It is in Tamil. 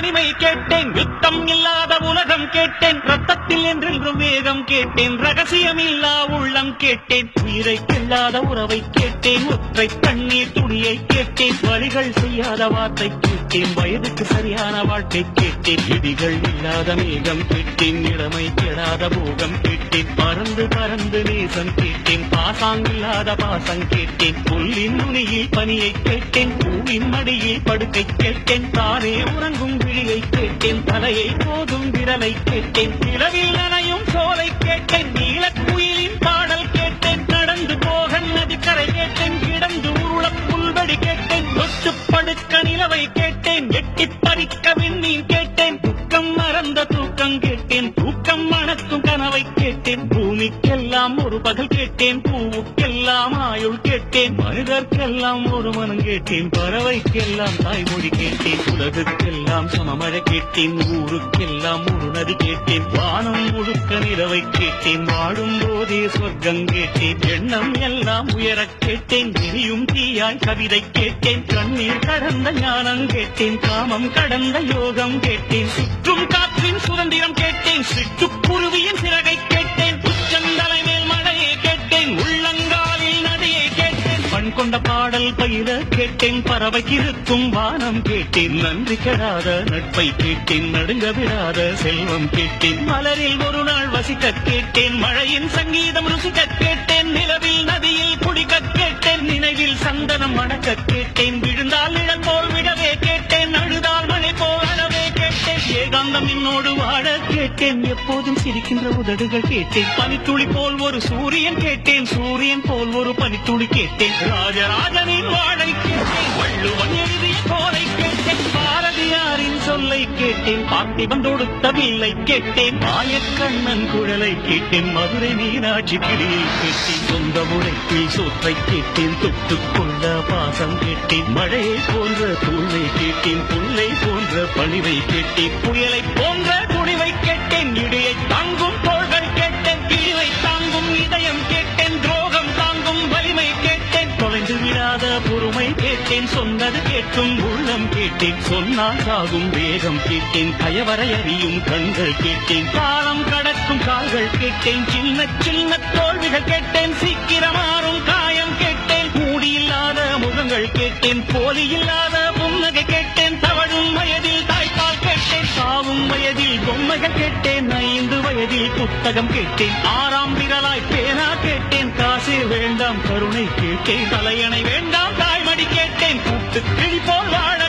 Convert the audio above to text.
தனிமை கேட்டேன், யுத்தம் இல்லாத உலகம் கேட்டேன், ரத்தத்தில் என்றென்றும் வேகம் கேட்டேன், ரகசியம் இல்லா உள்ளம் கேட்டேன், உயிரை கொள்ளாத உறவை கேட்டேன், ஒற்றை கண்ணீர் துணியை கேட்டேன், வழிகள் செய்யாத வார்த்தை கேட்டேன், வயதுக்கு சரியான வாழ்க்கை கேட்டேன், இடிகள் இல்லாத மேகம் கேட்டேன், இளமை கெடாத போகம் கேட்டேன், பறந்து பறந்து நேசம் கேட்டேன், பாசாங்கில்லாத பாசம் கேட்டேன், புல்லின் நுனியில் பனியை கேட்டேன், பூவின் மடியில் படுக்கை கேட்டேன், தானே உறங்கும் விழியை கேட்டேன், தலையை போதும் விரலை கேட்டேன், நிலவில் நனையும் சோலை கேட்டேன், நீலக்குயிலின் பாடல் கேட்டேன், நடந்து போக நதிக்கரை கேட்டேன், கிடந்து உருள புல்வெடி கேட்டேன், தொட்டு படுக்க நிலவை கேட்டேன், எட்டிப் பறிக்க விண்மீன் கேட்டேன், துக்கம் மறந்த தூக்கம் கேட்டேன், தூக்கம் மணக்கும் கனவை கேட்டேன், பூமிக்கெல்லாம் ஒரு பகல் கேட்டேன், பூவுக்கெல்லாம் ஆயுள் கேட்டேன், மனிதர்க்கெல்லாம் ஒரு மனம் கேட்டேன், பறவைக்கெல்லாம் தாய்மொழி கேட்டேன், உலகுக்கெல்லாம் சமமழை கேட்டேன், ஊருக்கெல்லாம் ஒரு நதி கேட்டேன், வானம் முழுக்க நிலவை கேட்டேன், வாடும் போதே சொர்க்கம் கேட்டேன், எண்ணம் எல்லாம் உயரக் கேட்டேன், எரியும் தீயாய் கவிதை கேட்டேன், கண்ணீர் கடந்த ஞானம் கேட்டேன், காமம் கடந்த யோகம் கேட்டேன், சுற்றும் காற்றின் சுதந்திரம் கேட்டேன், சிட்டுக்குருவியின் சிறகை கேட்டேன், உச்சந்தலை மேல் மழையை கேட்டேன், உள்ளங்காலில் நதியை கேட்டேன், பண் கொண்ட பாடல் பயிர கேட்டேன், பறவைக்கிருக்கும் வானம் கேட்டேன், நன்றி கெடாத நட்பை கேட்டேன், நடுங்க விடாத செல்வம் கேட்டேன், மலரில் ஒரு நாள் வசிக்க கேட்டேன், மழையின் சங்கீதம் ருசிக்க கேட்டேன், நிலவில் நதியில் குடிக்க கேட்டேன், நினைவில் சந்தனம் மணக்க கேட்டேன், விழுந்தால் நிழல் போல் விடவே கேட்டேன், அழுதால் மழை போல் அழவே கேட்டேன், ஏகாந்தம் என்னோடு வாழ கேட்டேன், எப்போதும் சிரிக்கின்ற உதடுகள் கேட்டேன், பனித்துளி போல் ஒரு சூரியன் கேட்டேன், சூரியன் போல் ஒரு பனித்துளி கேட்டேன், ராஜராஜனின் வாழை கேட்டேன், வள்ளுவன் எழுதிய கோலை கேட்டேன், பாரதியாரின் சொல்லை கேட்டேன், பார்த்திபன் தொடுத்த வில்லை கேட்டேன், மாயக்கண்ணன் குழலை கேட்டேன், மதுரை மீனாட்சி கிளியை கேட்டேன், சொந்த உழைப்பில் சோற்றை கேட்டேன், தொட்டுக்கொண்ட பாசம் கேட்டேன், மழையை போன்ற தூளை கேட்டேன், புல்லை போன்ற பணிவை கேட்டேன், புயலை போன்ற துணிவை கேட்டேன், இடையை தாங்கும் தோள்கள் கேட்டேன், கிழிவை தாங்கும் இதயம் கேட்டேன், துரோகம் தாங்கும் வலிமை கேட்டேன், தொலைந்து விடாத பொறுமை கேட்டேன், சொன்னது கேட்கும் உள்ளம் கேட்டேன், சொன்னால் சாகும் வேகம் கேட்டேன், கயவரை அறியும் கண்கள் கேட்டேன், காலம் கடக்கும் கால்கள் கேட்டேன், சின்ன சின்ன தோல்விகள் கேட்டேன், சீக்கிரமாறும் காயம் கேட்டேன், மூடியில்லாத முகங்கள் கேட்டேன், போலி இல்லாத புன்னகை கேட்டேன், தவழும் வயதில் தாய்ப்பால் கேட்டேன், சாவும் வயதில் பொம்மைகள் கேட்டேன், 5 வயதில் புத்தகம் கேட்டேன், 6ஆம் விரலாய் பேனா கேட்டேன், காசே வேண்டாம் கருணை கேட்டேன், தலையணை வேண்டாம் தாய்மடி கேட்டேன், கூட்டு கிளி போல் வாழ